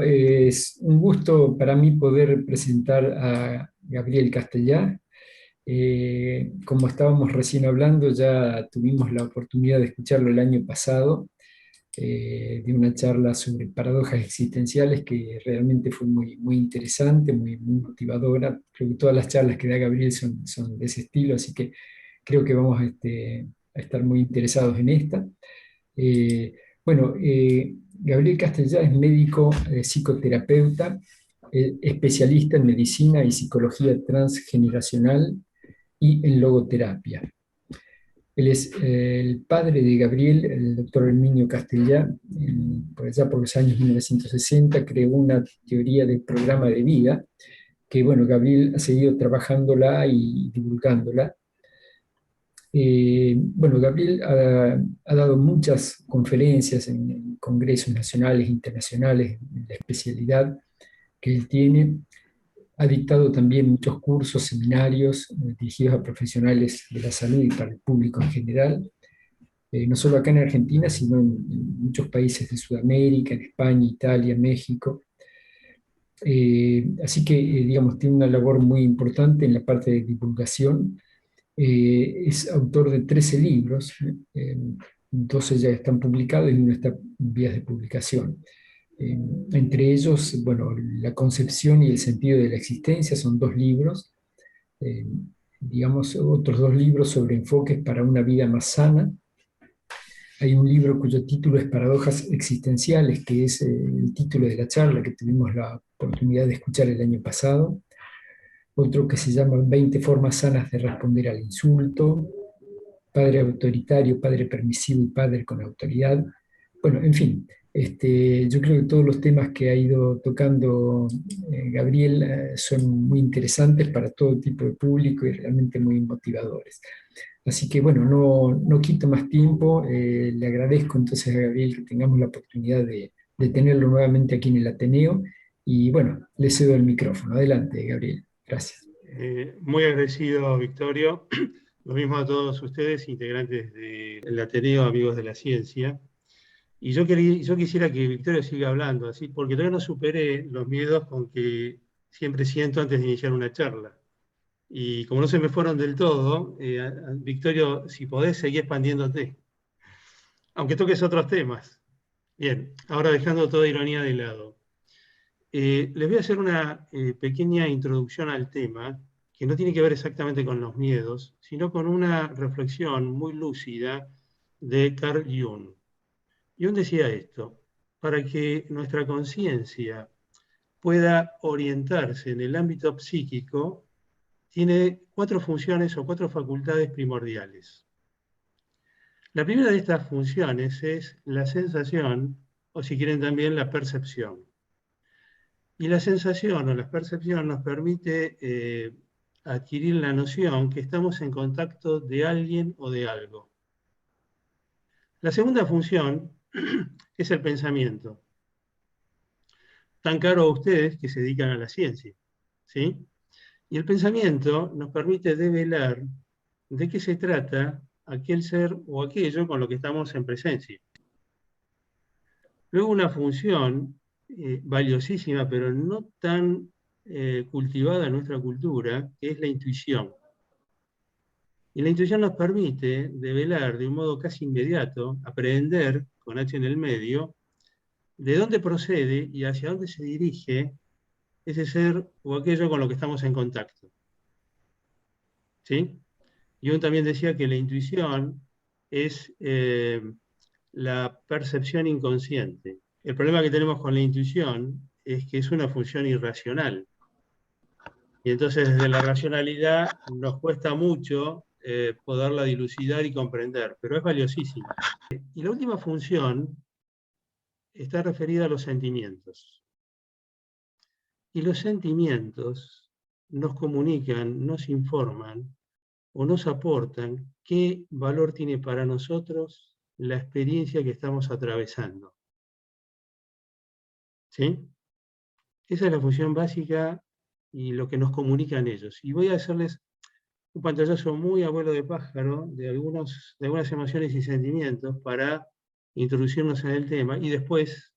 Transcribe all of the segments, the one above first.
Es un gusto para mí poder presentar a Gabriel Castellá. Como estábamos recién hablando, ya tuvimos la oportunidad de escucharlo el año pasado, de una charla sobre paradojas existenciales que realmente fue muy interesante, muy motivadora. Creo que todas las charlas que da Gabriel son de ese estilo, así que creo que vamos a estar muy interesados en esta. Eh, Gabriel Castellá es médico, psicoterapeuta, especialista en medicina y psicología transgeneracional y en logoterapia. Él es el padre de Gabriel, el doctor Herminio Castellá. Por allá por los años 1960 creó una teoría del programa de vida que, bueno, Gabriel ha seguido trabajándola y divulgándola. Gabriel ha dado muchas conferencias en congresos nacionales e internacionales en la especialidad que él tiene. Ha dictado también muchos cursos, seminarios dirigidos a profesionales de la salud y para el público en general, no solo acá en Argentina, sino en muchos países de Sudamérica, en España, Italia, México. Así que, digamos, tiene una labor muy importante en la parte de divulgación. Es autor de 13 libros, 12 ya están publicados y uno está en vías de publicación. Entre ellos, bueno, La concepción y el sentido de la existencia son 2 libros. Eh, digamos, otros 2 libros sobre enfoques para una vida más sana. Hay un libro cuyo título es Paradojas existenciales, que es el título de la charla que tuvimos la oportunidad de escuchar el año pasado. Otro que se llama 20 formas sanas de responder al insulto, padre autoritario, padre permisivo y padre con autoridad. Bueno, en fin, yo creo que todos los temas que ha ido tocando Gabriel son muy interesantes para todo tipo de público y realmente muy motivadores. Así que bueno, no quito más tiempo, le agradezco entonces a Gabriel que tengamos la oportunidad de tenerlo nuevamente aquí en el Ateneo y bueno, le cedo el micrófono. Adelante, Gabriel. Gracias. Muy agradecido, Victorio. Lo mismo a todos ustedes, integrantes del Ateneo, amigos de la ciencia. Y yo quisiera que Victorio siga hablando, así, porque todavía no superé los miedos con que siempre siento antes de iniciar una charla. Y como no se me fueron del todo, Victorio, si podés, seguir expandiéndote, aunque toques otros temas. Bien, ahora dejando toda ironía de lado. Les voy a hacer una pequeña introducción al tema, que no tiene que ver exactamente con los miedos, sino con una reflexión muy lúcida de Carl Jung. Jung decía esto: para que nuestra conciencia pueda orientarse en el ámbito psíquico, tiene 4 funciones o 4 facultades primordiales. La primera de estas funciones es la sensación, o si quieren también la percepción. Y la sensación o la percepción nos permite adquirir la noción que estamos en contacto de alguien o de algo. La segunda función es el pensamiento. Tan caro a ustedes que se dedican a la ciencia, ¿sí? Y el pensamiento nos permite develar de qué se trata aquel ser o aquello con lo que estamos en presencia. Luego una función valiosísima, pero no tan cultivada en nuestra cultura, que es la intuición. Y la intuición nos permite develar de un modo casi inmediato, aprehender, con H en el medio, de dónde procede y hacia dónde se dirige ese ser o aquello con lo que estamos en contacto. ¿Sí? Jung también decía que la intuición es la percepción inconsciente. El problema que tenemos con la intuición es que es una función irracional. Y entonces desde la racionalidad nos cuesta mucho poderla dilucidar y comprender, pero es valiosísima. Y la última función está referida a los sentimientos. Y los sentimientos nos comunican, nos informan o nos aportan qué valor tiene para nosotros la experiencia que estamos atravesando. ¿Sí? Esa es la función básica y lo que nos comunican ellos. Y voy a hacerles un pantallazo muy abuelo de pájaro de algunas emociones y sentimientos para introducirnos en el tema y después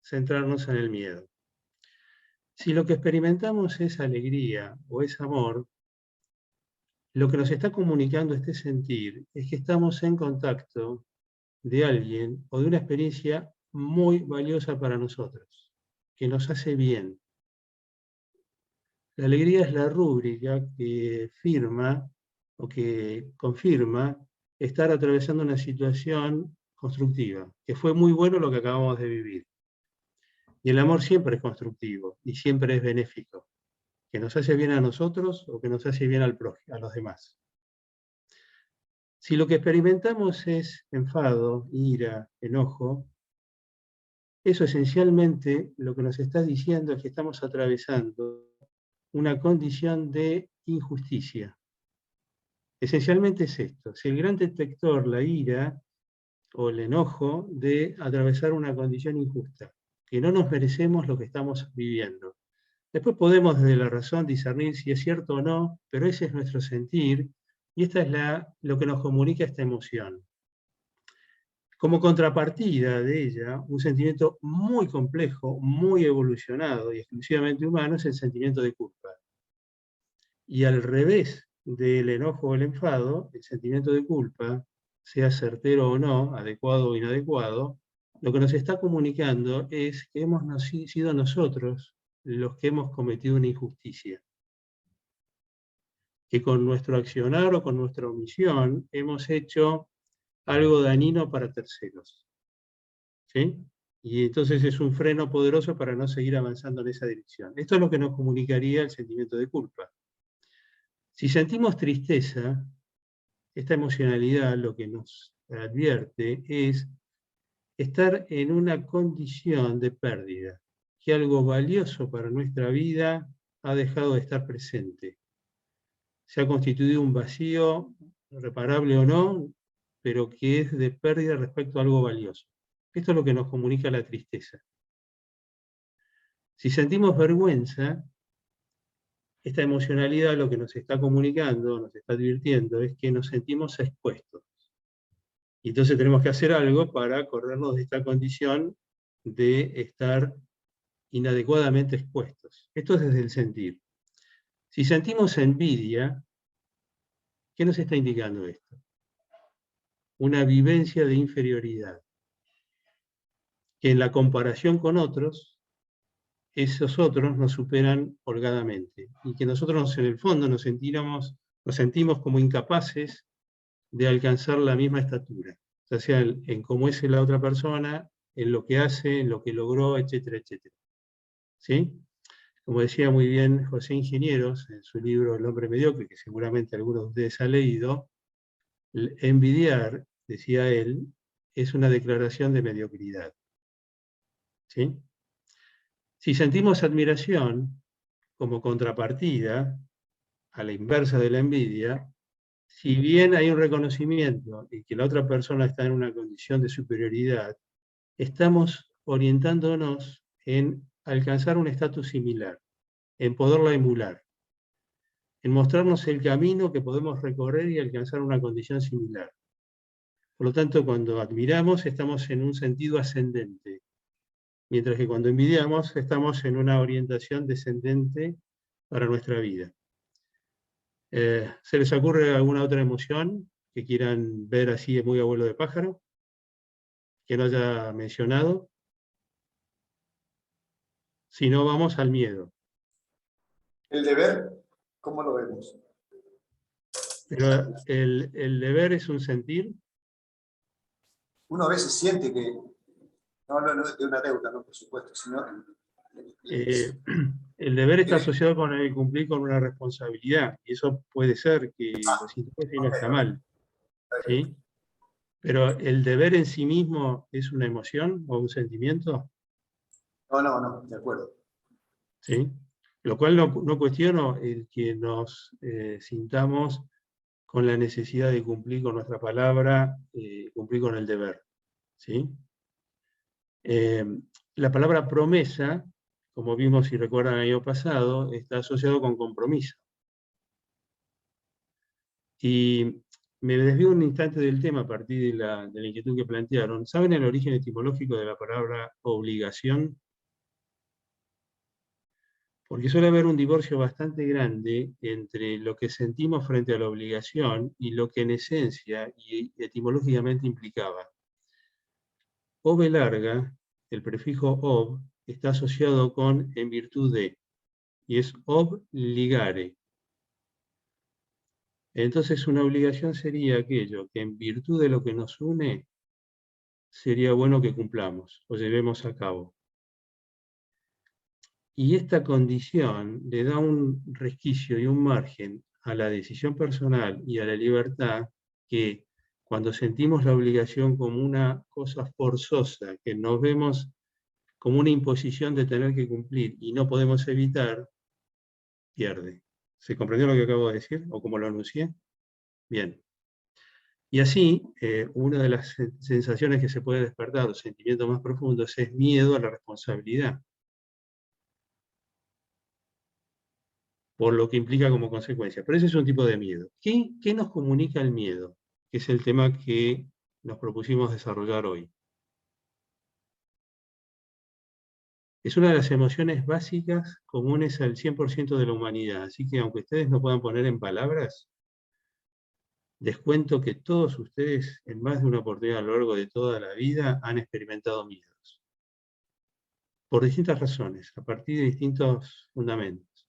centrarnos en el miedo. Si lo que experimentamos es alegría o es amor, lo que nos está comunicando este sentir es que estamos en contacto de alguien o de una experiencia muy valiosa para nosotros, que nos hace bien. La alegría es la rúbrica que firma o que confirma estar atravesando una situación constructiva, que fue muy bueno lo que acabamos de vivir. Y el amor siempre es constructivo y siempre es benéfico, que nos hace bien a nosotros o que nos hace bien a los demás. Si lo que experimentamos es enfado, ira, enojo, eso esencialmente lo que nos está diciendo es que estamos atravesando una condición de injusticia. Esencialmente es esto, es el gran detector, la ira o el enojo de atravesar una condición injusta, que no nos merecemos lo que estamos viviendo. Después podemos desde la razón discernir si es cierto o no, pero ese es nuestro sentir y esta es lo que nos comunica esta emoción. Como contrapartida de ella, un sentimiento muy complejo, muy evolucionado y exclusivamente humano es el sentimiento de culpa. Y al revés del enojo o el enfado, el sentimiento de culpa, sea certero o no, adecuado o inadecuado, lo que nos está comunicando es que hemos sido nosotros los que hemos cometido una injusticia. Que con nuestro accionar o con nuestra omisión hemos hecho algo dañino para terceros. ¿Sí? Y entonces es un freno poderoso para no seguir avanzando en esa dirección. Esto es lo que nos comunicaría el sentimiento de culpa. Si sentimos tristeza, esta emocionalidad lo que nos advierte es estar en una condición de pérdida, que algo valioso para nuestra vida ha dejado de estar presente. Se ha constituido un vacío, reparable o no, pero que es de pérdida respecto a algo valioso. Esto es lo que nos comunica la tristeza. Si sentimos vergüenza, esta emocionalidad lo que nos está comunicando, nos está advirtiendo, es que nos sentimos expuestos. Y entonces tenemos que hacer algo para corrernos de esta condición de estar inadecuadamente expuestos. Esto es desde el sentir. Si sentimos envidia, ¿qué nos está indicando esto? Una vivencia de inferioridad, que en la comparación con otros, esos otros nos superan holgadamente, y que nosotros en el fondo nos sentimos como incapaces de alcanzar la misma estatura, ya sea en cómo es la otra persona, en lo que hace, en lo que logró, etcétera, etcétera. ¿Sí? Como decía muy bien José Ingenieros en su libro El hombre mediocre, que seguramente algunos de ustedes han leído, envidiar, decía él, es una declaración de mediocridad. ¿Sí? Si sentimos admiración como contrapartida, a la inversa de la envidia, si bien hay un reconocimiento y que la otra persona está en una condición de superioridad, estamos orientándonos en alcanzar un estatus similar, en poderla emular, en mostrarnos el camino que podemos recorrer y alcanzar una condición similar. Por lo tanto, cuando admiramos estamos en un sentido ascendente, mientras que cuando envidiamos estamos en una orientación descendente para nuestra vida. ¿Se les ocurre alguna otra emoción que quieran ver así de muy abuelo de pájaro? Que no haya mencionado. Si no, vamos al miedo. ¿El deber? ¿Cómo lo vemos? Pero el deber es un sentir. Uno a veces siente que, no hablo de una deuda, no, por supuesto, sino El deber está asociado con el cumplir con una responsabilidad, y eso puede ser que lo sintamos y no está mal. ¿Sí? Pero el deber en sí mismo es una emoción o un sentimiento. No, de acuerdo. ¿Sí? Lo cual no cuestiono el que nos sintamos con la necesidad de cumplir con nuestra palabra, cumplir con el deber. ¿Sí? La palabra promesa, como vimos y recuerdan el año pasado, está asociado con compromiso. Y me desvío un instante del tema a partir de la inquietud que plantearon. ¿Saben el origen etimológico de la palabra obligación? Porque suele haber un divorcio bastante grande entre lo que sentimos frente a la obligación y lo que en esencia y etimológicamente implicaba. Ove larga, el prefijo ob, está asociado con en virtud de, y es obligare. Entonces una obligación sería aquello que en virtud de lo que nos une, sería bueno que cumplamos o llevemos a cabo. Y esta condición le da un resquicio y un margen a la decisión personal y a la libertad que cuando sentimos la obligación como una cosa forzosa, que nos vemos como una imposición de tener que cumplir y no podemos evitar, pierde. ¿Se comprendió lo que acabo de decir o cómo lo anuncié? Bien. Y así, una de las sensaciones que se puede despertar, los sentimientos más profundos, es miedo a la responsabilidad, por lo que implica como consecuencia. Pero ese es un tipo de miedo. ¿Qué nos comunica el miedo? Que es el tema que nos propusimos desarrollar hoy. Es una de las emociones básicas comunes al 100% de la humanidad, así que aunque ustedes no puedan poner en palabras, les cuento que todos ustedes, en más de una oportunidad a lo largo de toda la vida, han experimentado miedos. Por distintas razones, a partir de distintos fundamentos,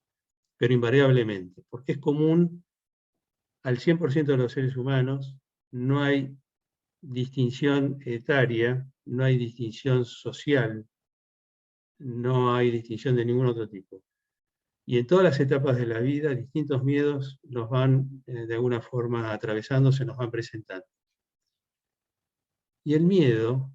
pero invariablemente, porque es común al 100% de los seres humanos, no hay distinción etaria, no hay distinción social, no hay distinción de ningún otro tipo. Y en todas las etapas de la vida, distintos miedos nos van de alguna forma atravesando, se nos van presentando. Y el miedo,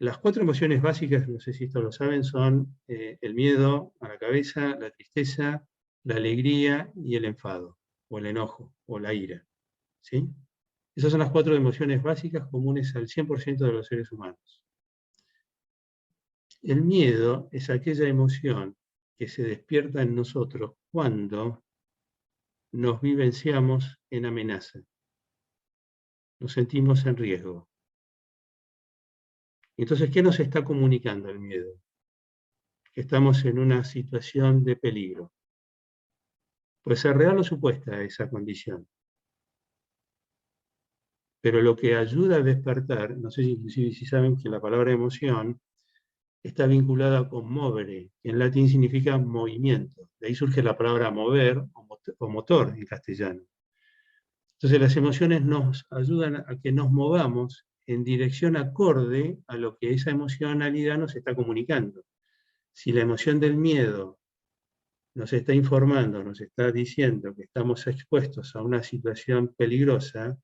las 4 emociones básicas, no sé si esto lo saben, son el miedo a la cabeza, la tristeza, la alegría y el enfado, o el enojo, o la ira. ¿Sí? Esas son las 4 emociones básicas comunes al 100% de los seres humanos. El miedo es aquella emoción que se despierta en nosotros cuando nos vivenciamos en amenaza, nos sentimos en riesgo. Entonces, ¿qué nos está comunicando el miedo? Que estamos en una situación de peligro. Puede ser real o supuesta esa condición. Pero lo que ayuda a despertar, no sé si saben que la palabra emoción está vinculada con movere, que en latín significa movimiento. De ahí surge la palabra mover o motor en castellano. Entonces las emociones nos ayudan a que nos movamos en dirección acorde a lo que esa emocionalidad nos está comunicando. Si la emoción del miedo nos está informando, nos está diciendo que estamos expuestos a una situación peligrosa,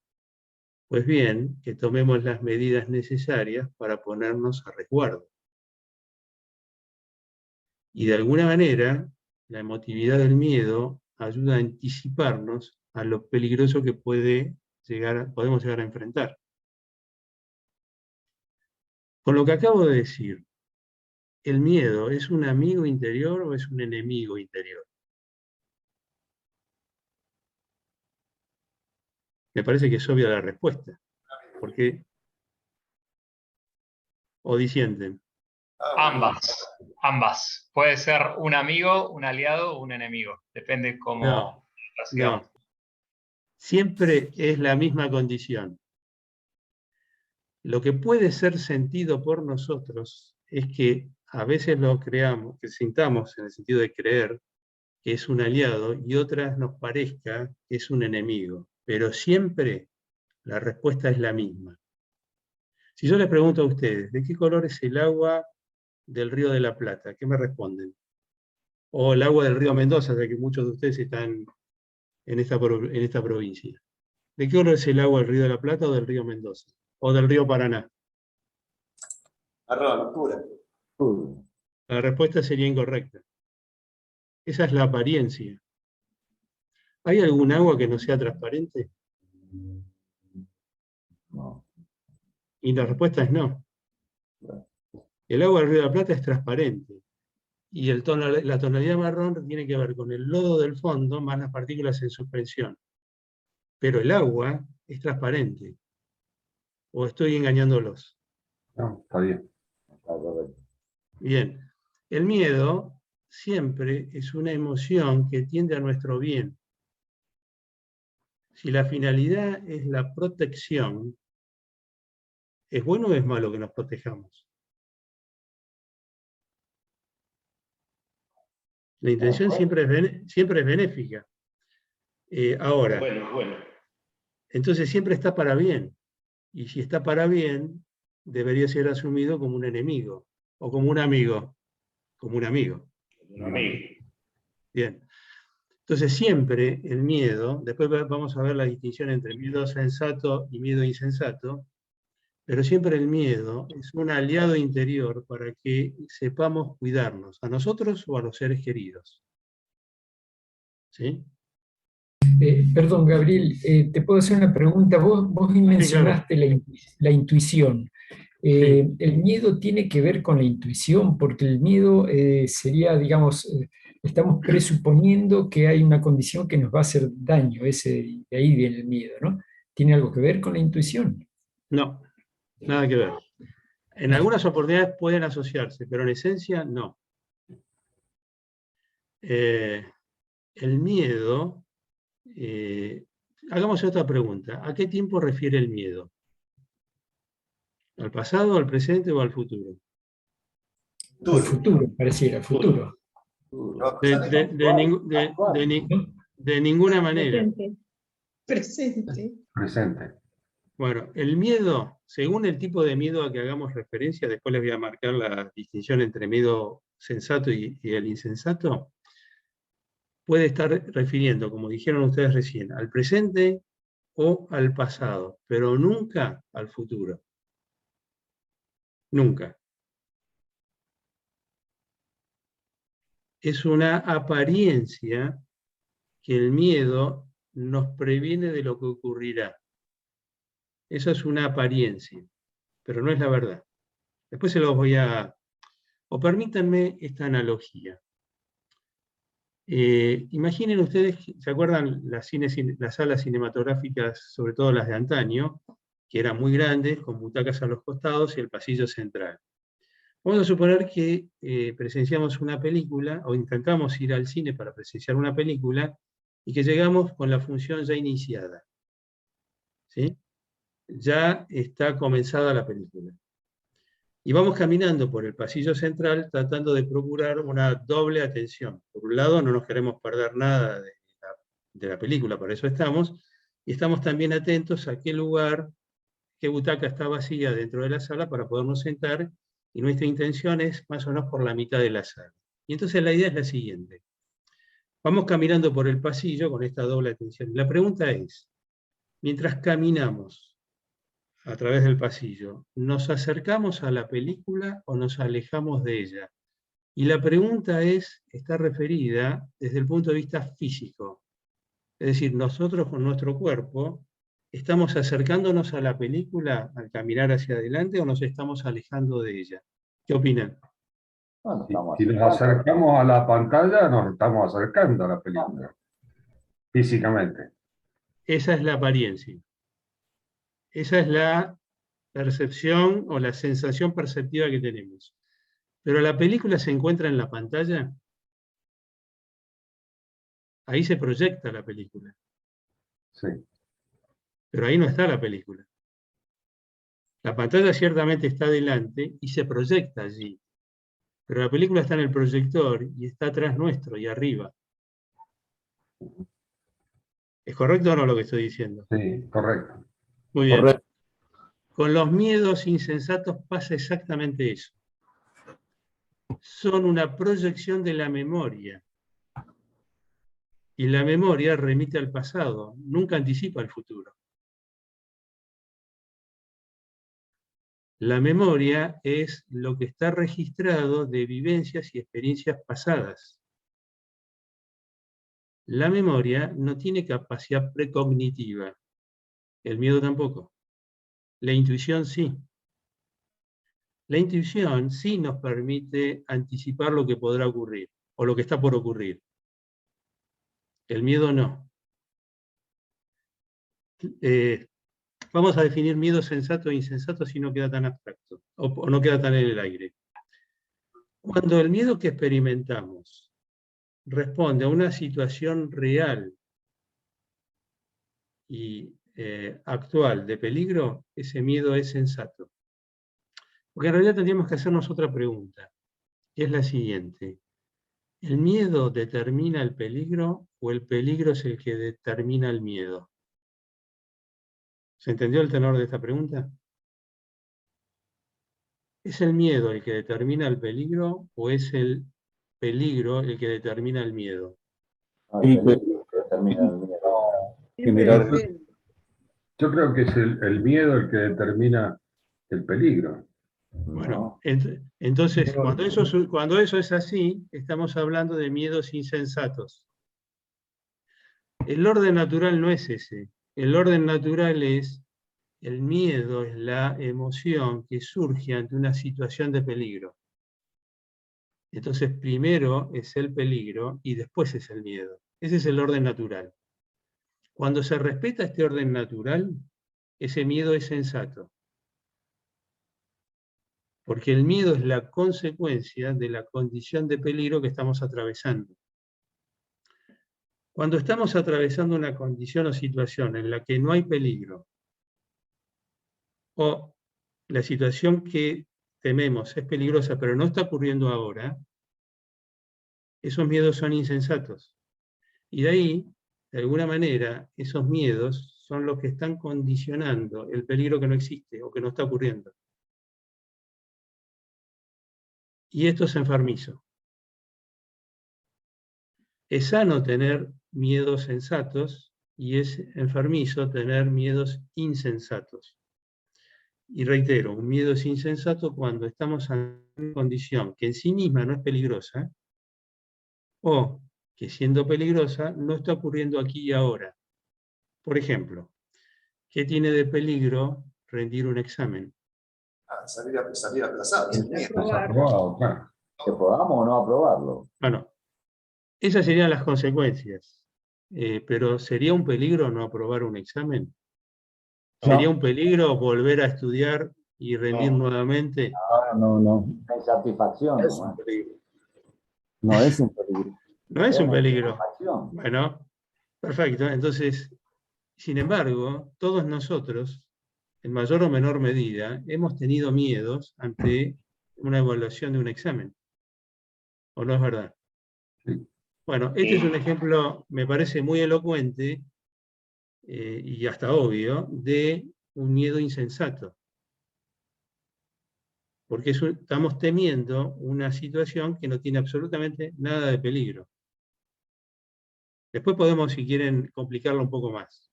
pues bien, que tomemos las medidas necesarias para ponernos a resguardo. Y de alguna manera, la emotividad del miedo ayuda a anticiparnos a lo peligroso que podemos llegar a enfrentar. Con lo que acabo de decir, ¿el miedo es un amigo interior o es un enemigo interior? Me parece que es obvia la respuesta. Porque, o disienten. Ambas. Puede ser un amigo, un aliado o un enemigo. Depende cómo No. Siempre es la misma condición. Lo que puede ser sentido por nosotros es que a veces lo creamos, que sintamos en el sentido de creer que es un aliado y otras nos parezca que es un enemigo. Pero siempre la respuesta es la misma. Si yo les pregunto a ustedes, ¿de qué color es el agua del Río de la Plata? ¿Qué me responden? O el agua del río Mendoza, ya que muchos de ustedes están en esta provincia. ¿De qué color es el agua del Río de la Plata o del río Mendoza? ¿O del río Paraná? Marrón, oscura. La respuesta sería incorrecta. Esa es la apariencia. ¿Hay algún agua que no sea transparente? No. Y la respuesta es no. El agua del Río de la Plata es transparente. Y la tonalidad marrón tiene que ver con el lodo del fondo más las partículas en suspensión. Pero el agua es transparente. ¿O estoy engañándolos? No, está bien. Está correcto. Bien. El miedo siempre es una emoción que tiende a nuestro bien. Si la finalidad es la protección, ¿es bueno o es malo que nos protejamos? La intención siempre es benéfica. Ahora, Bueno. entonces siempre está para bien. Y si está para bien, debería ser asumido como un enemigo, o como un amigo. Como un amigo. Un amigo. Bien. Entonces siempre el miedo, después vamos a ver la distinción entre miedo sensato y miedo insensato, pero siempre el miedo es un aliado interior para que sepamos cuidarnos, a nosotros o a los seres queridos. ¿Sí? Perdón, Gabriel, te puedo hacer una pregunta. Vos mencionaste la intuición. Sí. ¿El miedo tiene que ver con la intuición? Porque el miedo sería, digamos, estamos presuponiendo que hay una condición que nos va a hacer daño, de ahí viene el miedo, ¿no? ¿Tiene algo que ver con la intuición? No, nada que ver. En algunas oportunidades pueden asociarse, pero en esencia no. El miedo, hagamos otra pregunta. ¿A qué tiempo refiere el miedo? ¿Al pasado, al presente o al futuro? Al futuro, pareciera, al futuro. De ninguna manera. Presente. Bueno, el miedo, según el tipo de miedo a que hagamos referencia, después les voy a marcar la distinción entre miedo sensato y el insensato, puede estar refiriendo, como dijeron ustedes recién, al presente o al pasado, pero nunca al futuro. Nunca. Es una apariencia que el miedo nos previene de lo que ocurrirá. Eso es una apariencia, pero no es la verdad. Después se los voy a... O permítanme esta analogía. Imaginen ustedes, ¿se acuerdan las salas cinematográficas, sobre todo las de antaño, que eran muy grandes, con butacas a los costados y el pasillo central? Vamos a suponer que presenciamos una película, o intentamos ir al cine para presenciar una película, y que llegamos con la función ya iniciada. ¿Sí? Ya está comenzada la película. Y vamos caminando por el pasillo central tratando de procurar una doble atención. Por un lado, no nos queremos perder nada de la película, para eso estamos, y estamos también atentos a qué lugar, qué butaca está vacía dentro de la sala para podernos sentar, y nuestra intención es más o menos por la mitad de la sala. Y entonces la idea es la siguiente. Vamos caminando por el pasillo con esta doble atención. La pregunta es, mientras caminamos a través del pasillo, ¿nos acercamos a la película o nos alejamos de ella? Y la pregunta está referida desde el punto de vista físico. Es decir, nosotros con nuestro cuerpo, ¿estamos acercándonos a la película al caminar hacia adelante o nos estamos alejando de ella? ¿Qué opinan? Si nos acercamos a la pantalla, nos estamos acercando a la película, físicamente. Esa es la apariencia. Esa es la percepción o la sensación perceptiva que tenemos. Pero la película se encuentra en la pantalla. Ahí se proyecta la película. Sí. Pero ahí no está la película. La pantalla ciertamente está delante y se proyecta allí. Pero la película está en el proyector y está atrás nuestro y arriba. ¿Es correcto o no lo que estoy diciendo? Sí, correcto. Muy bien. Correcto. Con los miedos insensatos pasa exactamente eso. Son una proyección de la memoria. Y la memoria remite al pasado, nunca anticipa el futuro. La memoria es lo que está registrado de vivencias y experiencias pasadas. La memoria no tiene capacidad precognitiva. El miedo tampoco. La intuición sí. La intuición sí nos permite anticipar lo que podrá ocurrir, o lo que está por ocurrir. El miedo no. Vamos a definir miedo sensato e insensato si no queda tan abstracto, o no queda tan en el aire. Cuando el miedo que experimentamos responde a una situación real y actual de peligro, ese miedo es sensato. Porque en realidad tendríamos que hacernos otra pregunta, que es la siguiente. ¿El miedo determina el peligro o el peligro es el que determina el miedo? ¿Se entendió el tenor de esta pregunta? ¿Es el miedo el que determina el peligro o es el peligro el que determina el miedo? El peligro que determina el miedo. Generar, yo creo que es el miedo el que determina el peligro. Bueno, entonces, cuando eso es así, estamos hablando de miedos insensatos. El orden natural no es ese. El orden natural es, el miedo es la emoción que surge ante una situación de peligro. Entonces, primero es el peligro y después es el miedo. Ese es el orden natural. Cuando se respeta este orden natural, ese miedo es sensato. Porque el miedo es la consecuencia de la condición de peligro que estamos atravesando. Cuando estamos atravesando una condición o situación en la que no hay peligro, o la situación que tememos es peligrosa pero no está ocurriendo ahora, esos miedos son insensatos. Y de ahí, de alguna manera, esos miedos son los que están condicionando el peligro que no existe o que no está ocurriendo. Y esto es enfermizo. Es sano tener miedos sensatos y es enfermizo tener miedos insensatos. Y reitero, un miedo es insensato cuando estamos en una condición que en sí misma no es peligrosa o que siendo peligrosa no está ocurriendo aquí y ahora. Por ejemplo, ¿qué tiene de peligro rendir un examen? Salir aplazado. Desaprobado, claro. ¿Que podamos o no aprobarlo? Bueno, esas serían las consecuencias. Pero ¿sería un peligro no aprobar un examen? ¿Sería un peligro volver a estudiar y rendir nuevamente? No. Hay satisfacción. Es un peligro. No es un peligro. No es un peligro. Satisfacción. Bueno, perfecto. Entonces, sin embargo, todos nosotros, en mayor o menor medida, hemos tenido miedos ante una evaluación de un examen. ¿O no es verdad? Sí. Bueno, este es un ejemplo, me parece muy elocuente y hasta obvio, de un miedo insensato. Porque estamos temiendo una situación que no tiene absolutamente nada de peligro. Después podemos, si quieren, complicarlo un poco más.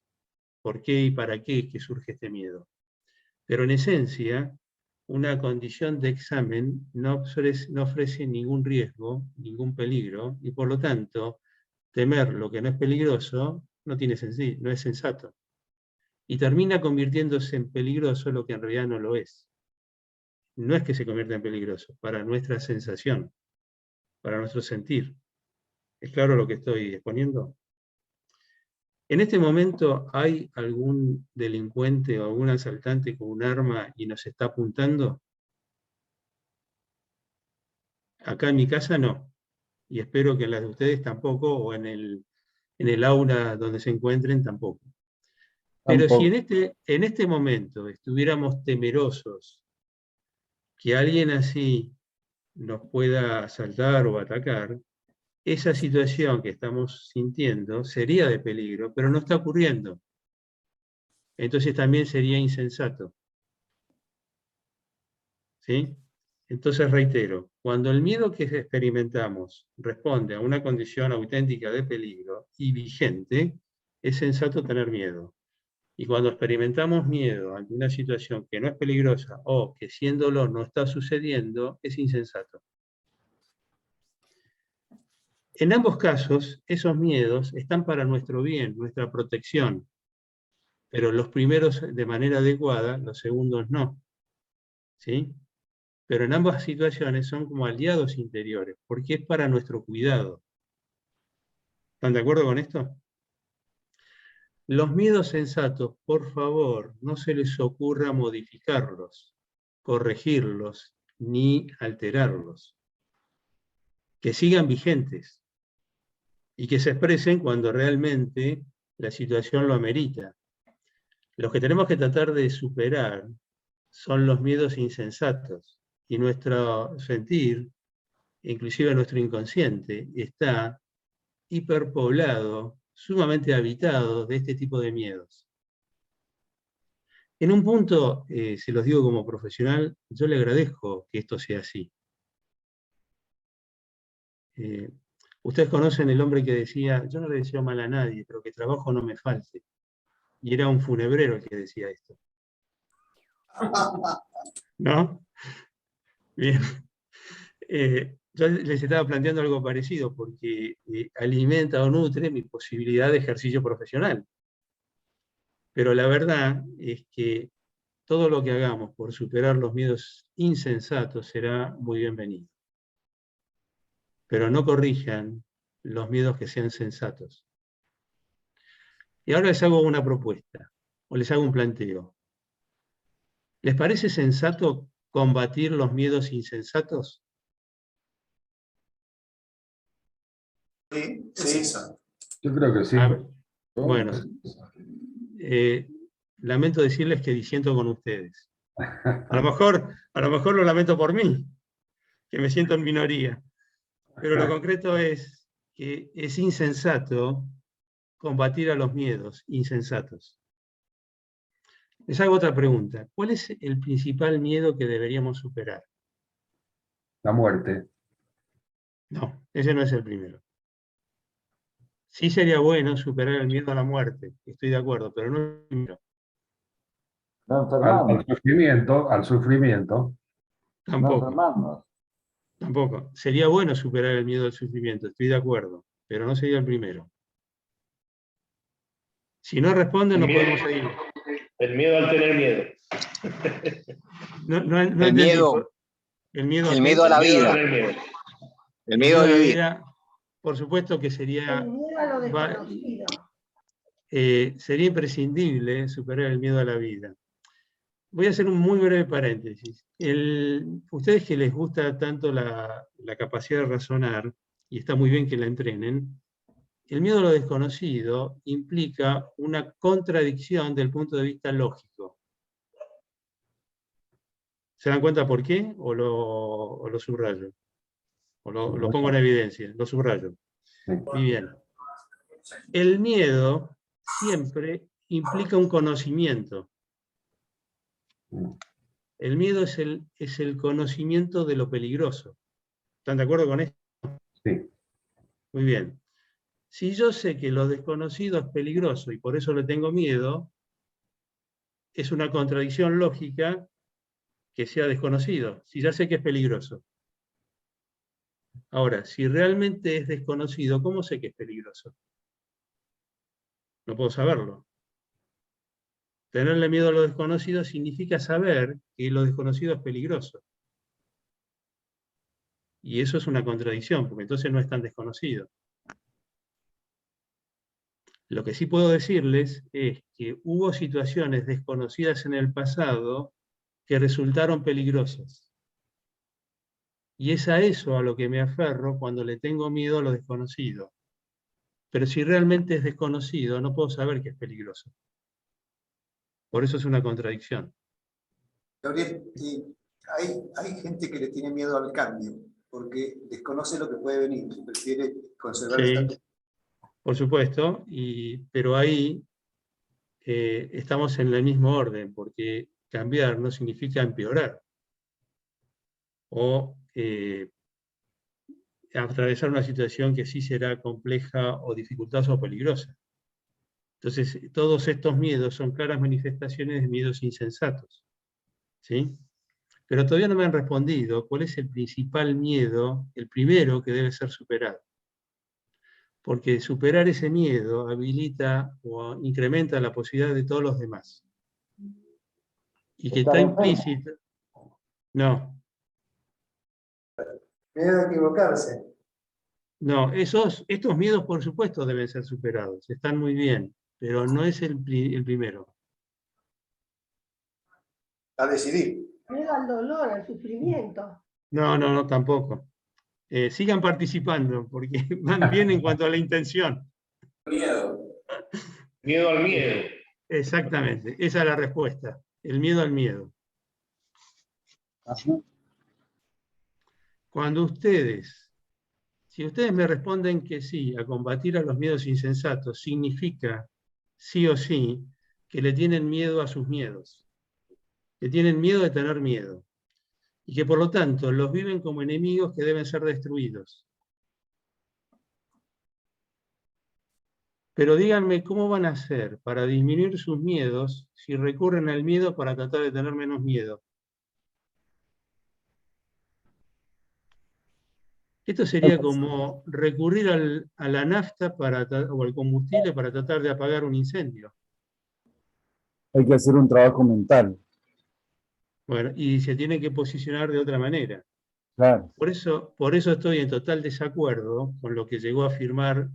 ¿Por qué y para qué es que surge este miedo? Pero en esencia, una condición de examen no ofrece ningún riesgo, ningún peligro, y por lo tanto, temer lo que no es peligroso no es sensato. Y termina convirtiéndose en peligroso lo que en realidad no lo es. No es que se convierta en peligroso, para nuestra sensación, para nuestro sentir. ¿Es claro lo que estoy exponiendo? En este momento, ¿hay algún delincuente o algún asaltante con un arma y nos está apuntando? Acá en mi casa no, y espero que en las de ustedes tampoco, o en el aula donde se encuentren tampoco. Pero si en este momento estuviéramos temerosos que alguien así nos pueda asaltar o atacar, esa situación que estamos sintiendo sería de peligro, pero no está ocurriendo. Entonces también sería insensato. ¿Sí? Entonces reitero, cuando el miedo que experimentamos responde a una condición auténtica de peligro y vigente, es sensato tener miedo. Y cuando experimentamos miedo ante una situación que no es peligrosa o que siéndolo no está sucediendo, es insensato. En ambos casos, esos miedos están para nuestro bien, nuestra protección, pero los primeros de manera adecuada, los segundos no. ¿Sí? Pero en ambas situaciones son como aliados interiores, porque es para nuestro cuidado. ¿Están de acuerdo con esto? Los miedos sensatos, por favor, no se les ocurra modificarlos, corregirlos, ni alterarlos. Que sigan vigentes. y que se expresen cuando realmente la situación lo amerita. Los que tenemos que tratar de superar son los miedos insensatos, y nuestro sentir, inclusive nuestro inconsciente, está hiperpoblado, sumamente habitado de este tipo de miedos. En un punto, se los digo como profesional, yo le agradezco que esto sea así. Ustedes conocen el hombre que decía, yo no le deseo mal a nadie, pero que trabajo no me falte. Y era un funebrero el que decía esto. ¿No? Bien. Yo les estaba planteando algo parecido, porque alimenta o nutre mi posibilidad de ejercicio profesional. Pero la verdad es que todo lo que hagamos por superar los miedos insensatos será muy bienvenido. Pero no corrijan los miedos que sean sensatos. Y ahora les hago una propuesta, o les hago un planteo. ¿Les parece sensato combatir los miedos insensatos? Sí, sí. Yo creo que sí. Bueno, lamento decirles que disiento con ustedes. A lo mejor lo lamento por mí, que me siento en minoría. Pero lo concreto es que es insensato combatir a los miedos insensatos. Les hago otra pregunta. ¿Cuál es el principal miedo que deberíamos superar? La muerte. No, ese no es el primero. Sí sería bueno superar el miedo a la muerte, estoy de acuerdo, pero no es el primero. No Al enfermarnos, sufrimiento. no Tampoco, enfermarnos. tampoco. Sería bueno superar el miedo al sufrimiento, estoy de acuerdo, pero no sería el primero. Si no responden, no podemos seguir. El miedo al tener miedo. No El entendí. miedo, El miedo a el qué? miedo a la El miedo a vida, tener miedo. el miedo a la vivir. vida, por supuesto que sería, El miedo a lo desconocido. sería imprescindible superar el miedo a la vida. Voy a hacer un muy breve paréntesis. Ustedes que les gusta tanto la capacidad de razonar, y está muy bien que la entrenen, el miedo a lo desconocido implica una contradicción del punto de vista lógico. ¿Se dan cuenta por qué? ¿O lo subrayo? ¿O lo pongo en evidencia? Lo subrayo. Muy bien. El miedo siempre implica un conocimiento. El miedo es el conocimiento de lo peligroso. ¿Están de acuerdo con esto? Sí. Muy bien. Si yo sé que lo desconocido es peligroso y por eso le tengo miedo, es una contradicción lógica que sea desconocido, si ya sé que es peligroso. Ahora, si realmente es desconocido, ¿cómo sé que es peligroso? No puedo saberlo. Tenerle miedo a lo desconocido significa saber que lo desconocido es peligroso. Y eso es una contradicción, porque entonces no es tan desconocido. Lo que sí puedo decirles es que hubo situaciones desconocidas en el pasado que resultaron peligrosas. Y es a eso a lo que me aferro cuando le tengo miedo a lo desconocido. Pero si realmente es desconocido, no puedo saber que es peligroso. Por eso es una contradicción. Gabriel, hay gente que le tiene miedo al cambio, porque desconoce lo que puede venir, y prefiere conservar el Sí, status. por supuesto, pero ahí estamos en el mismo orden, porque cambiar no significa empeorar o atravesar una situación que sí será compleja o dificultosa o peligrosa. Entonces, todos estos miedos son claras manifestaciones de miedos insensatos. ¿Sí? Pero todavía no me han respondido cuál es el principal miedo, el primero que debe ser superado. Porque superar ese miedo habilita o incrementa la posibilidad de todos los demás. Y que Estar está enfermo. implícito. No, Miedo a equivocarse. no, estos miedos por supuesto deben ser superados, están muy bien, pero no es el primero. A decidir. Miedo al dolor, al sufrimiento. No, tampoco. Sigan participando, porque van bien en cuanto a la intención. Miedo. Miedo al miedo. Exactamente, esa es la respuesta. El miedo al miedo. Ajá. Cuando si ustedes me responden que sí, a combatir a los miedos insensatos, significa sí o sí que le tienen miedo a sus miedos, que tienen miedo de tener miedo, y que por lo tanto los viven como enemigos que deben ser destruidos. Pero díganme, ¿cómo van a hacer para disminuir sus miedos si recurren al miedo para tratar de tener menos miedo? Esto sería como recurrir a la nafta o al combustible para tratar de apagar un incendio. Hay que hacer un trabajo mental, Bueno, y se tiene que posicionar de otra manera. claro. Por eso estoy en total desacuerdo con lo que llegó a afirmar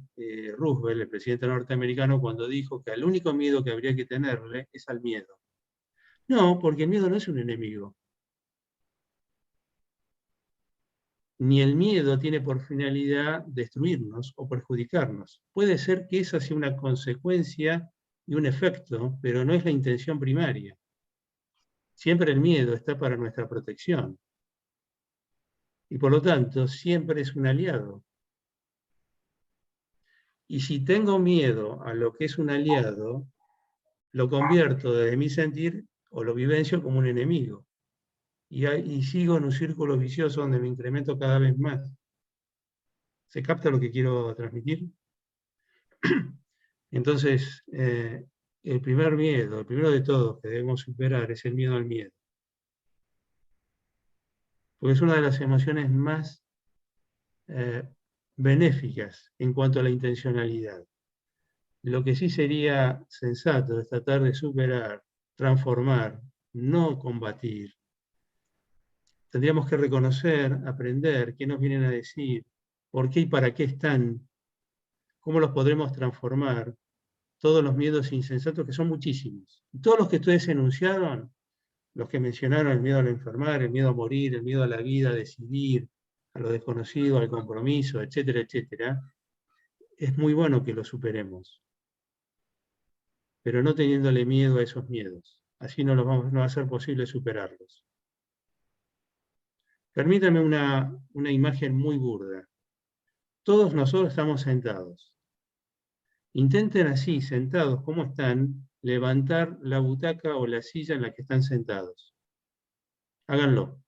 Roosevelt, el presidente norteamericano, cuando dijo que al único miedo que habría que tenerle es al miedo. No, porque el miedo no es un enemigo. Ni el miedo tiene por finalidad destruirnos o perjudicarnos. Puede ser que esa sea una consecuencia y un efecto, pero no es la intención primaria. Siempre el miedo está para nuestra protección. Y por lo tanto, siempre es un aliado. Y si tengo miedo a lo que es un aliado, lo convierto desde mi sentir o lo vivencio como un enemigo. Y sigo en un círculo vicioso donde me incremento cada vez más. ¿Se capta lo que quiero transmitir? Entonces, el primer miedo, el primero de todos que debemos superar es el miedo al miedo. Porque es una de las emociones más benéficas en cuanto a la intencionalidad. Lo que sí sería sensato es tratar de superar, transformar, no combatir. Tendríamos que reconocer, aprender qué nos vienen a decir, por qué y para qué están, cómo los podremos transformar, todos los miedos insensatos, que son muchísimos. Y todos los que ustedes enunciaron, los que mencionaron, el miedo al enfermar, el miedo a morir, el miedo a la vida, a decidir, a lo desconocido, al compromiso, etcétera, etcétera, es muy bueno que lo superemos, pero no teniéndole miedo a esos miedos. Así no va a ser posible superarlos. Permítanme una imagen muy burda. Todos nosotros estamos sentados. Intenten así, sentados como están, levantar la butaca o la silla en la que están sentados. Háganlo.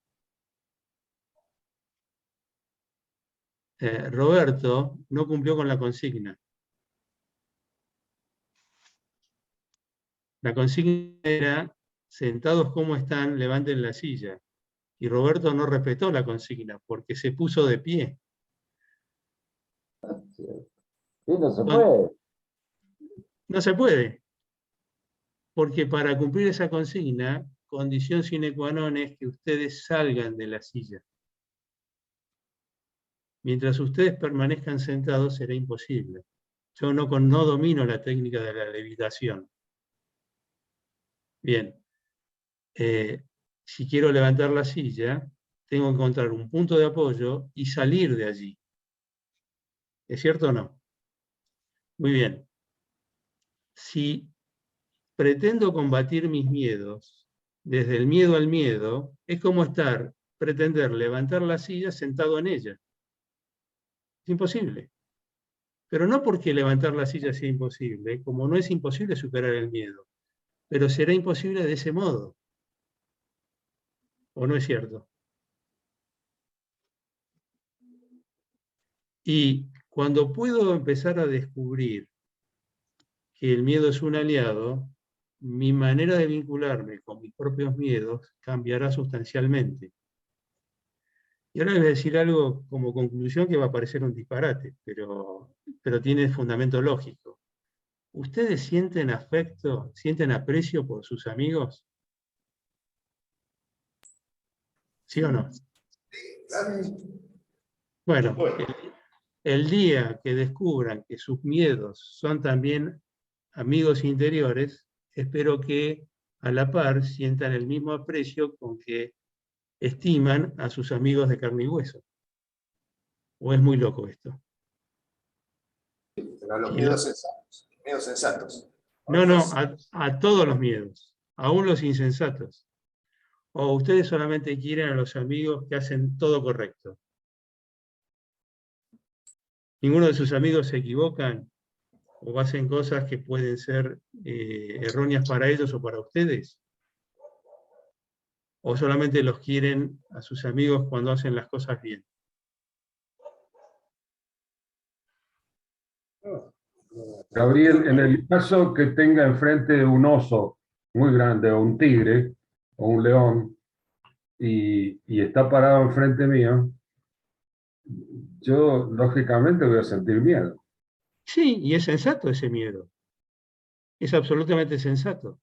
Roberto no cumplió con la consigna. La consigna era, sentados como están, levanten la silla. Y Roberto no respetó la consigna porque se puso de pie. Sí, no se puede. No se puede. Porque para cumplir esa consigna, condición sine qua non es que ustedes salgan de la silla. Mientras ustedes permanezcan sentados será imposible. Yo no domino la técnica de la levitación. Bien, si quiero levantar la silla, tengo que encontrar un punto de apoyo y salir de allí. ¿Es cierto o no? Muy bien. Si pretendo combatir mis miedos, desde el miedo al miedo, es como pretender levantar la silla sentado en ella. Es imposible. Pero no porque levantar la silla sea imposible, como no es imposible superar el miedo, pero será imposible de ese modo. ¿O no es cierto? Y cuando puedo empezar a descubrir que el miedo es un aliado, mi manera de vincularme con mis propios miedos cambiará sustancialmente. Y ahora les voy a decir algo como conclusión que va a parecer un disparate, pero tiene fundamento lógico. ¿Ustedes sienten afecto, sienten aprecio por sus amigos? ¿Sí o no? Bueno, el día que descubran que sus miedos son también amigos interiores, espero que a la par sientan el mismo aprecio con que estiman a sus amigos de carne y hueso. ¿O es muy loco esto? Pero a los miedos sensatos. No, no, Otros- a todos los miedos, aún los insensatos. ¿O ustedes solamente quieren a los amigos que hacen todo correcto? ¿Ninguno de sus amigos se equivocan o hacen cosas que pueden ser erróneas para ellos o para ustedes? ¿O solamente los quieren a sus amigos cuando hacen las cosas bien? Gabriel, en el caso que tenga enfrente un oso muy grande, o un tigre, o un león, y está parado enfrente mío, yo lógicamente voy a sentir miedo. Sí, y es sensato ese miedo. Es absolutamente sensato.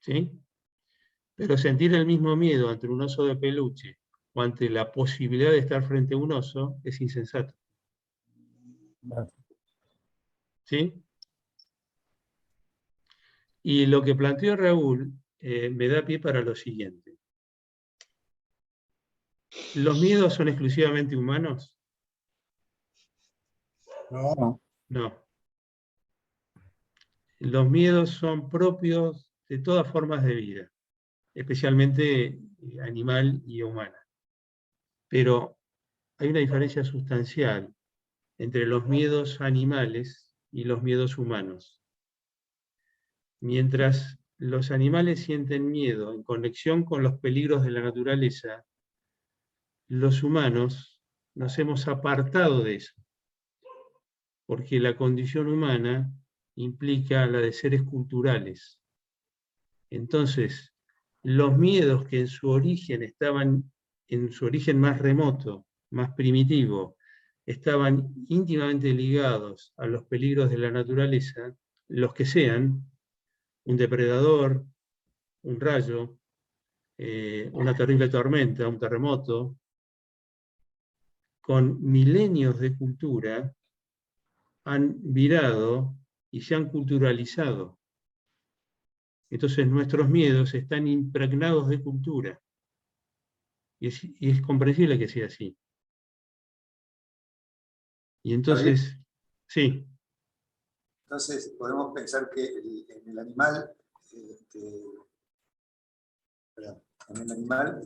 ¿Sí? Pero sentir el mismo miedo ante un oso de peluche o ante la posibilidad de estar frente a un oso es insensato. ¿Sí? Y lo que planteó Raúl me da pie para lo siguiente. ¿Los miedos son exclusivamente humanos? No. No. Los miedos son propios de todas formas de vida, especialmente animal y humana. Pero hay una diferencia sustancial entre los miedos animales y los miedos humanos. Mientras los animales sienten miedo en conexión con los peligros de la naturaleza, los humanos nos hemos apartado de eso, porque la condición humana implica la de seres culturales. Entonces, los miedos que en su origen estaban, en su origen más remoto, más primitivo, estaban íntimamente ligados a los peligros de la naturaleza, los que sean, un depredador, un rayo, una terrible tormenta, un terremoto, con milenios de cultura, han virado y se han culturalizado. Entonces nuestros miedos están impregnados de cultura. Y es comprensible que sea así. Y entonces, sí. Entonces, podemos pensar que en el animal, en el animal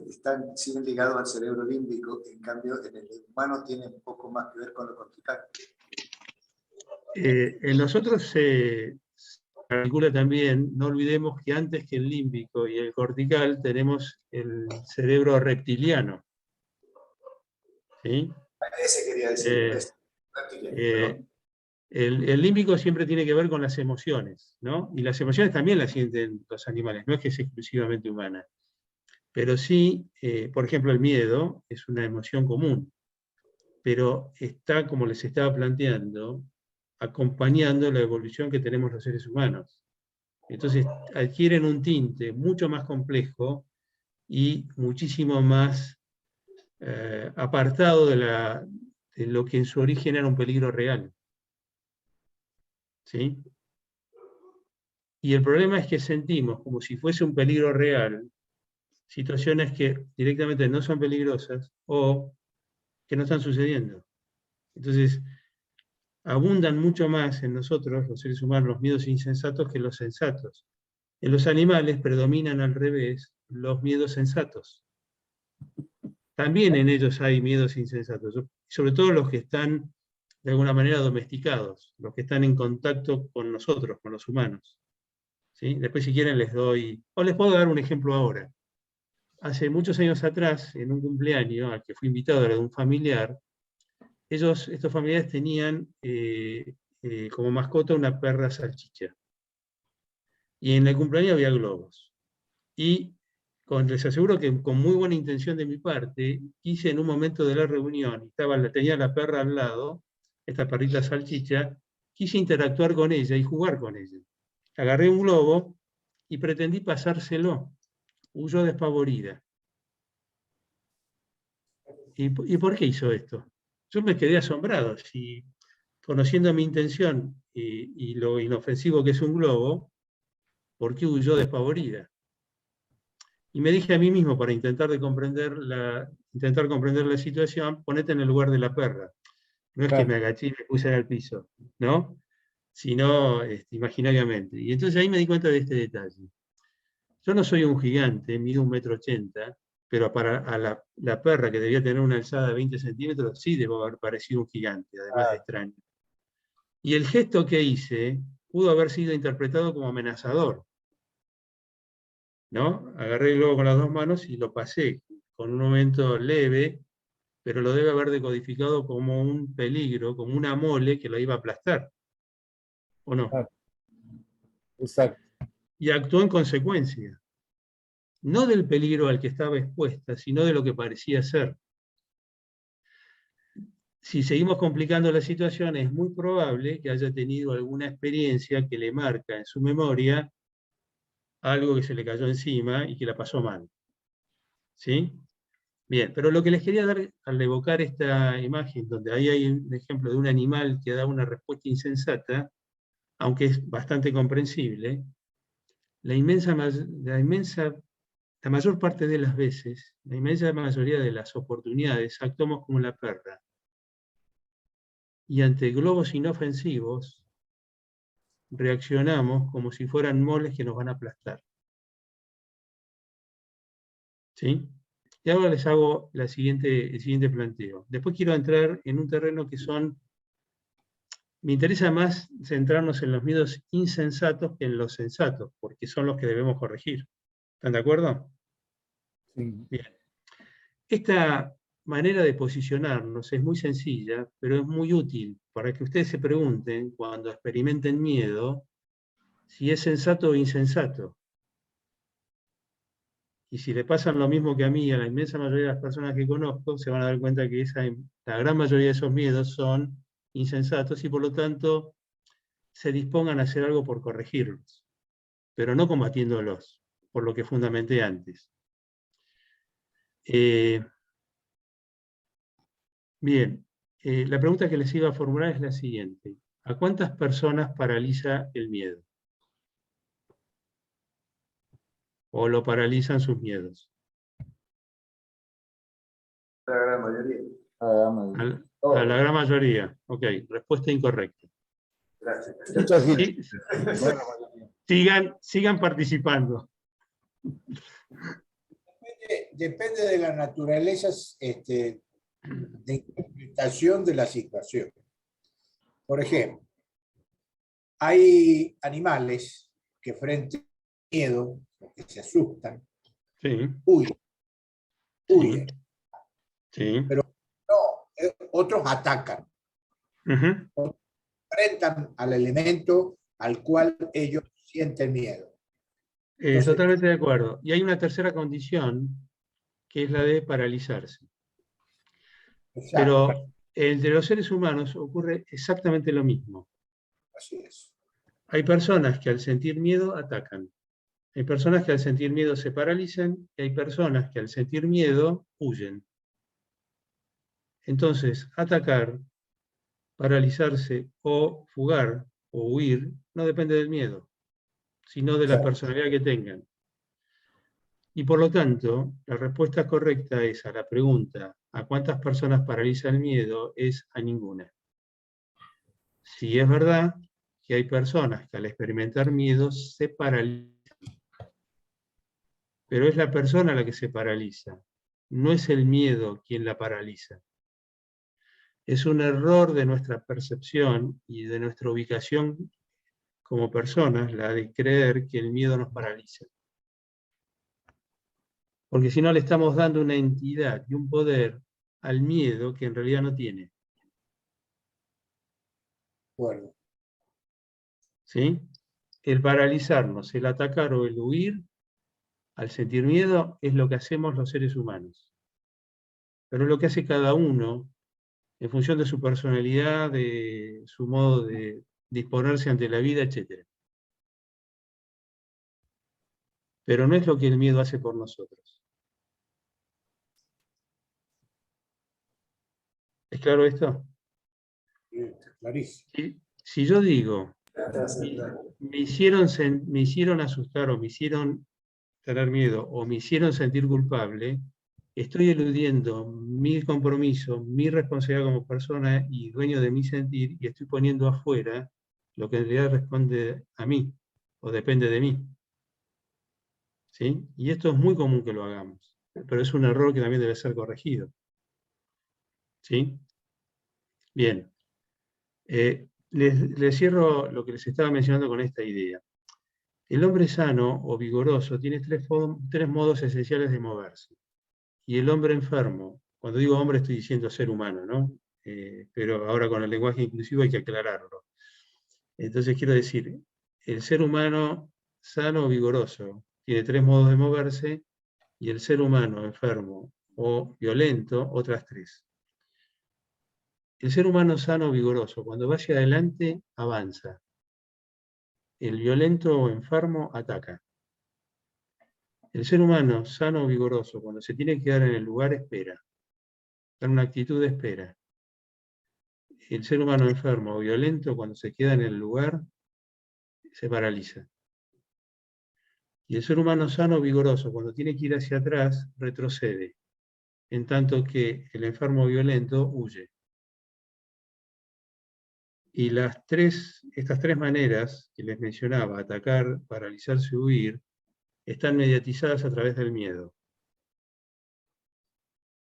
siguen ligados al cerebro límbico, en cambio en el humano tiene un poco más que ver con lo cortical. En nosotros se calcula también, no olvidemos que antes que el límbico y el cortical tenemos el cerebro reptiliano. ¿Sí? Ese quería decir. El límbico siempre tiene que ver con las emociones, ¿no? Y las emociones también las sienten los animales, no es que es exclusivamente humana. Pero sí, por ejemplo, el miedo es una emoción común, pero está, como les estaba planteando, acompañando la evolución que tenemos los seres humanos. Entonces adquieren un tinte mucho más complejo y muchísimo más apartado de lo que en su origen era un peligro real. ¿Sí? Y el problema es que sentimos como si fuese un peligro real situaciones que directamente no son peligrosas o que no están sucediendo. Entonces, abundan mucho más en nosotros, los seres humanos, los miedos insensatos que los sensatos. En los animales predominan al revés los miedos sensatos. También en ellos hay miedos insensatos, sobre todo los que están de alguna manera domesticados, los que están en contacto con nosotros, con los humanos. ¿Sí? Después si quieren les doy, o les puedo dar un ejemplo ahora. Hace muchos años atrás, en un cumpleaños al que fui invitado de un familiar, estos familiares tenían como mascota una perra salchicha. Y en el cumpleaños había globos. Y les aseguro que con muy buena intención de mi parte, quise en un momento de la reunión, tenía la perra al lado, esta perrita salchicha, quise interactuar con ella y jugar con ella. Agarré un globo y pretendí pasárselo. Huyó despavorida. ¿Y por qué hizo esto? Yo me quedé asombrado. Si, conociendo mi intención y lo inofensivo que es un globo, ¿por qué huyó despavorida? Y me dije a mí mismo, para intentar comprender la situación, ponete en el lugar de la perra. No es que me agaché y me puse en el piso, ¿no? Sino imaginariamente. Y entonces ahí me di cuenta de este detalle. Yo no soy un gigante, mido 1,80 m, pero para la perra, que debía tener una alzada de 20 centímetros, sí debo haber parecido un gigante, además de extraño. Y el gesto que hice pudo haber sido interpretado como amenazador, ¿no? Agarré el globo con las dos manos y lo pasé con un momento leve, pero lo debe haber decodificado como un peligro, como una mole que lo iba a aplastar, ¿o no? Exacto. Y actuó en consecuencia, no del peligro al que estaba expuesta, sino de lo que parecía ser. Si seguimos complicando la situación, es muy probable que haya tenido alguna experiencia que le marca en su memoria algo que se le cayó encima y que la pasó mal. ¿Sí? Bien, pero lo que les quería dar al evocar esta imagen, donde ahí hay un ejemplo de un animal que da una respuesta insensata, aunque es bastante comprensible, la mayor parte de las veces, la inmensa mayoría de las oportunidades, actuamos como la perra. Y ante globos inofensivos, reaccionamos como si fueran moles que nos van a aplastar. ¿Sí? Y ahora les hago el siguiente planteo. Después quiero entrar en un terreno que me interesa más centrarnos en los miedos insensatos que en los sensatos, porque son los que debemos corregir. ¿Están de acuerdo? Sí. Bien. Esta manera de posicionarnos es muy sencilla, pero es muy útil para que ustedes se pregunten, cuando experimenten miedo, si es sensato o insensato. Y si le pasan lo mismo que a mí y a la inmensa mayoría de las personas que conozco, se van a dar cuenta que la gran mayoría de esos miedos son insensatos y por lo tanto se dispongan a hacer algo por corregirlos, pero no combatiéndolos, por lo que fundamenté antes. Bien, la pregunta que les iba a formular es la siguiente. ¿A cuántas personas paraliza el miedo? ¿O lo paralizan sus miedos? La gran mayoría. A la gran mayoría. Ok, respuesta incorrecta. Gracias. Muchas Sí, sigan participando. Depende de la naturaleza de interpretación de la situación. Por ejemplo, hay animales que frente al miedo, que se asustan, Sí, huyen. sí. Pero no, otros atacan, Ujú. enfrentan al elemento al cual ellos sienten miedo. Entonces, Totalmente de acuerdo. Y hay una tercera condición, que es la de paralizarse. exacto, Pero entre los seres humanos ocurre exactamente lo mismo. así es. Hay personas que al sentir miedo atacan. Hay personas que al sentir miedo se paralizan y hay personas que al sentir miedo huyen. Entonces, atacar, paralizarse o fugar o huir no depende del miedo, sino de la Exacto. personalidad que tengan. Y por lo tanto, la respuesta correcta es a la pregunta ¿a cuántas personas paraliza el miedo? Es a ninguna. Si es verdad que hay personas que al experimentar miedo se paralizan, pero es la persona la que se paraliza, no es el miedo quien la paraliza. Es un error de nuestra percepción y de nuestra ubicación como personas, la de creer que el miedo nos paraliza. Porque si no le estamos dando una entidad y un poder al miedo que en realidad no tiene. Bueno, ¿Sí? El paralizarnos, el atacar o el huir, al sentir miedo, es lo que hacemos los seres humanos. Pero es lo que hace cada uno en función de su personalidad, de su modo de disponerse ante la vida, etc. Pero no es lo que el miedo hace por nosotros. ¿Es claro esto? clarísimo. Si yo digo, me hicieron asustar o me hicieron tener miedo o me hicieron sentir culpable, estoy eludiendo mi compromiso, mi responsabilidad como persona y dueño de mi sentir, y estoy poniendo afuera lo que en realidad responde a mí o depende de mí. ¿Sí? Y esto es muy común que lo hagamos, pero es un error que también debe ser corregido. ¿Sí? Bien. Les cierro lo que les estaba mencionando con esta idea. El hombre sano o vigoroso tiene tres modos esenciales de moverse. Y el hombre enfermo, cuando digo hombre estoy diciendo ser humano, ¿no? Pero ahora con el lenguaje inclusivo hay que aclararlo. Entonces quiero decir, el ser humano sano o vigoroso tiene tres modos de moverse y el ser humano enfermo o violento otras tres. El ser humano sano o vigoroso, cuando va hacia adelante, avanza. El violento o enfermo ataca. El ser humano sano o vigoroso, cuando se tiene que quedar en el lugar, espera. Está en una actitud de espera. El ser humano enfermo o violento, cuando se queda en el lugar, se paraliza. Y el ser humano sano o vigoroso, cuando tiene que ir hacia atrás, retrocede, en tanto que el enfermo violento huye. Y estas tres maneras que les mencionaba, atacar, paralizarse y huir, están mediatizadas a través del miedo.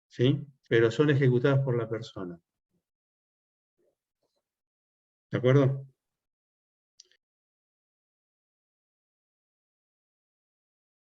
¿Sí? Pero son ejecutadas por la persona. ¿De acuerdo?